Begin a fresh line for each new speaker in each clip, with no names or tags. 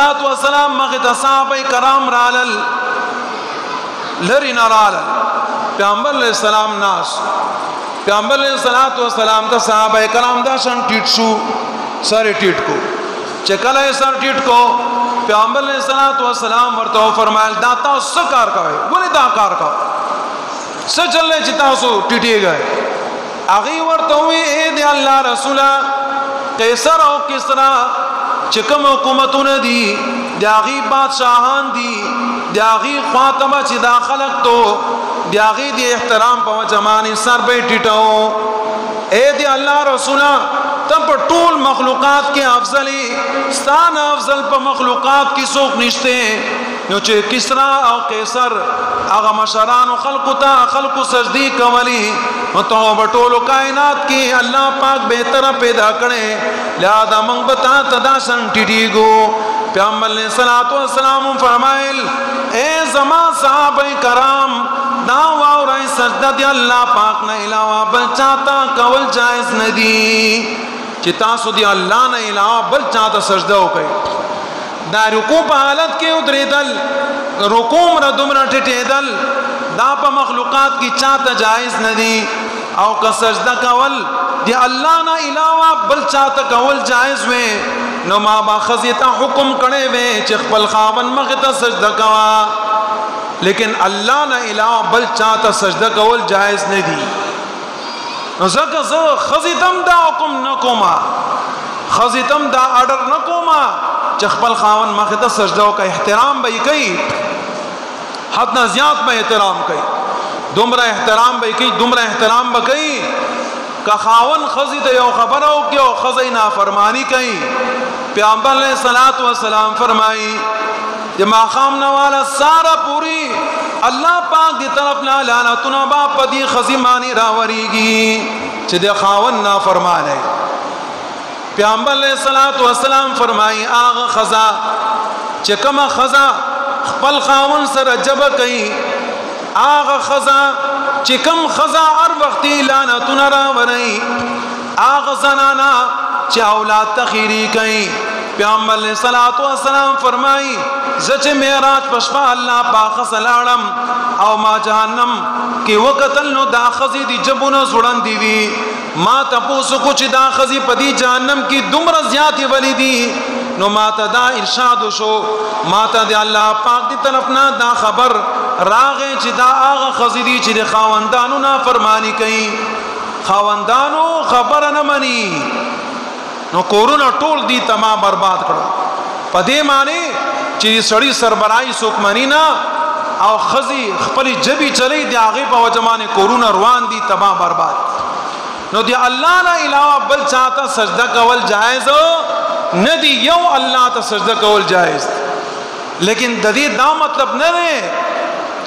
सलातो वसलाम मखिता साहबे कराम रालल लरी नरालल पैगंबर अलैहिस्सलाम नास पैगंबर अलैहिस्सलातो वसलाम ता साहबे कराम दा सन टिटसु सारे टिट को चकला सर टिट को पैगंबर अलैहिस्सलातो वसलाम वर्तो फरमायल दाता सकार का है बोले दाकार का स चलने चिता सो टिटे गए आगे वर्तो ए दे अल्लाह रसूला कैसर और किसरा चिकम हुकूमतों ने दी द्यागी बादशाहान दी द्यागी ख्वातमा चिदा खलक तो द्यागी दी एहतराम पवा जमानी सर पे टिटो ए दे अल्लाह रसूला तब टूल मखलूक़ात के अफजली स्थान अफजल पर मखलूक़ात की सोख निश्ते चे किसरा और कैसर आगा मशरान खल्कुता खल्कु सजदी कवली तो बटोलो कायनात की अल्लाह पाक बेहतर पैदा करे लिहाजा मंग बता तदा सन टिटीगो पैगंबर अलैहिस्सलातो वस्सलाम फरमाइल ए जमा साहबे कराम दावा और सजदा दे अल्लाह पाक न इलावा बल चाहता कवल जायज नदी चिता सुदी अल्लाह न इलावा बल चाहता सजदा हो गए दा रुकू पे हालत के उतरे दल रुकूम रदुमरा टिटे दल दा पा मखलूक़ात की चाहता जायज नदी और का सजदा कवल ये अल्लाह ना इलावा बल चाहता कवल जायज में नो माँ बाखजिता हुक्म करे वे चिखपल खावन मखता सजदा कवा लेकिन अल्लाह ना इलावा बल चाहता सजदा कवल जायज नदी खजितम दा हुक्म न कोमा खजितम दा आर्डर न कोमा चखपल खावन मखता सजदों का एहतराम भाई कई हद न ज़्यादा में एहतराम कई दुमरा एहतराम भाई कई दुमरा एहतराम बकई का खावन खजित यो खबर हो क्यों खज़ई ना फरमानी कई पैगंबर अलैहिस्सलातो वस्सलाम फरमाई ये माखाम नवाला सारा पूरी अल्लाह पाक की तरफ ना लाना तुना बाप पदी खजी मानी रावरीगी चिदे खावन ना फरमाने पैगंबर अलैहिस्सलातो वस्सलाम फरमाई आग खजा चकमा खजा खपल खावन सर जब कई आग खजा चिकम खजा हर वक्ती लाना तुनरा वरई आग जनाना चावलात तखीरी कई पैगंबर अलैहिस्सलातो वस्सलाम फरमाई जच मेराज पशपा अल्लाह पाक सलाम और मा जहन्नम के वक़तल नो दाखजी दी जबुना जुड़न दीवी माँ तपोसु कुछ दाखजी पदी जहन्नम की दुमर ज़्यादा वली दी नो माता दा इरशाद शो माता दे अल्लाह पाक दी तरफ ना दा खबर रागे चिदा आग खजीदी चिदे खावंदानु ना फरमानी कई खावंदानु खबर न मनी नो कोरोना टोल दी तमाम बर्बाद करो पदे माने ची सड़ी सरबराई सुकमनी ना और खजी खपली जबी चली दे आगे पा जमाने कोरोना रुआन दी तमाम बर्बाद नो दे अल्लाह ना इलावा बल चाहता सजदा कवल जायज न दी यो अल्लाह ता सजदा कवल जायज लेकिन ददी दा मतलब न रे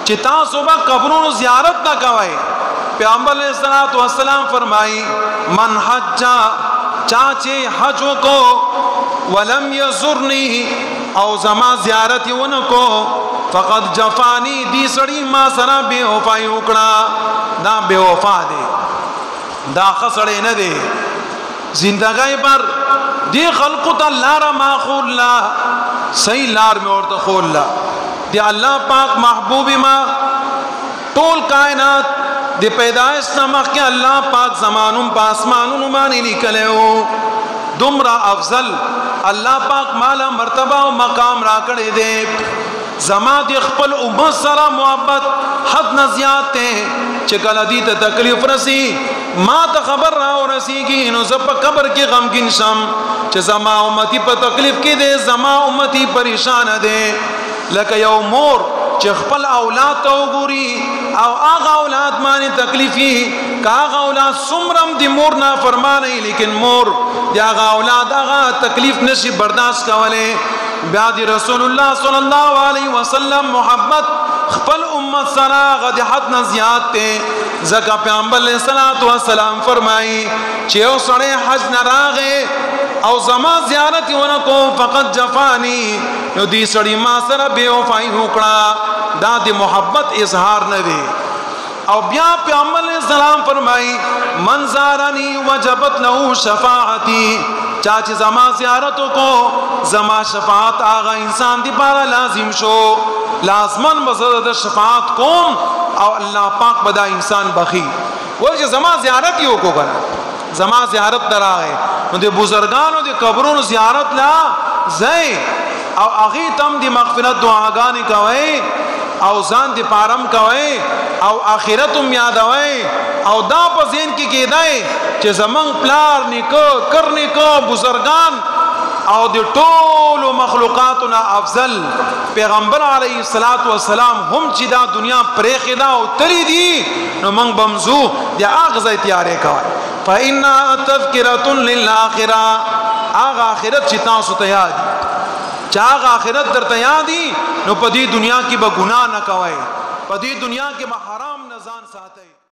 चिता सुबह कब्रों ज़ियारत ना कवाए पैगंबर अलैहिस्सलातो वस्सलाम फरमाई मन हज्जा चाचे हजो को वलम यजुरनी और जमा ज़ियारत उनको फ़कत जफ़ानी दी सड़ी माँ सरा बेवफाई उकड़ा ना बेवफा दे दा खसड़े न दे जिंदगी पर दे खल्कुत लारा माखुल्ला सही लार में और तो खोल्ला दे अल्लाह पाक महबूबी माँ टोल कायनात दे पैदाइश नमक के अल्लाह पाक जमानुम पासमानुम मानी निकले हो दुमरा अफजल अल्लाह पाक माला मर्तबा व मकाम राकड़े दे जमा दे खपल उम्मत सरा मोहब्बत हद न ज़्यादते चिकल अदीत तकलीफ रसी माँ तो खबर रहा रसी की इन सब कब्र के गम की शम च जमा उम्मती पर तकलीफ की दे जमा उम्मती परेशान दे लक यो मोर चखपल औलाद तो गुरी और आगा औलाद माने तकलीफी कागा औलाद सुमरम दी मोर ना फरमा नहीं लेकिन मोर यागा औलाद आगा तकलीफ नशी बर्दाश्त कवले ब्यादी रसूलुल्लाह सल्लल्लाहु अलैहि वसल्लम मोहब्बत खपल उम्मत सरा गदहत न ज़्यादते ज़का पैगंबर अलैहिस्सलातो वस्सलाम फरमाई चेओ सड़े हज न रागे और जमा ज़ियारत उनको फ़कत जफ़ानी यो दी सड़ी माँ सरा बेवफाई हुकड़ा दादी मोहब्बत इजहार न दे और ब्या पैगंबर अलैहिस्सलाम फरमाई मन ज़ारनी वजबत लहू शफ़ाअती چاچ زما زیارتو کو زما شفاعت آغا انسان دی پارا لازم شو لازمن بزرد شفاعت کوم او اللہ پاک بدا انسان بخی ورچہ زما زیارت یو کو کنا زما زیارت در آئے دے بزرگانو دے قبرون زیارت لا زی او اغی تم دی مغفرت دعاگانی کوئی او زان دی پارم کوئی او آخرتم یادوئی او دا پا زین کی گیدائی چه زمان پلار نکو کر نکو بزرگان او دی طول مخلوقاتنا افضل پیغمبر علیہ السلام ہم چی دا دنیا پریخی دا او تری دی نو منگ بمزو دی آغزائی تیارے کوئی فَإِنَّا تَذْكِرَةٌ لِلْآخِرَةِ آغا آخرت چی تاسو تیادی چاہ آخرت در تیادی نو پدی دنیا کی با گناہ نہ کوئے پدی دنیا کی با حرام نزان ساتے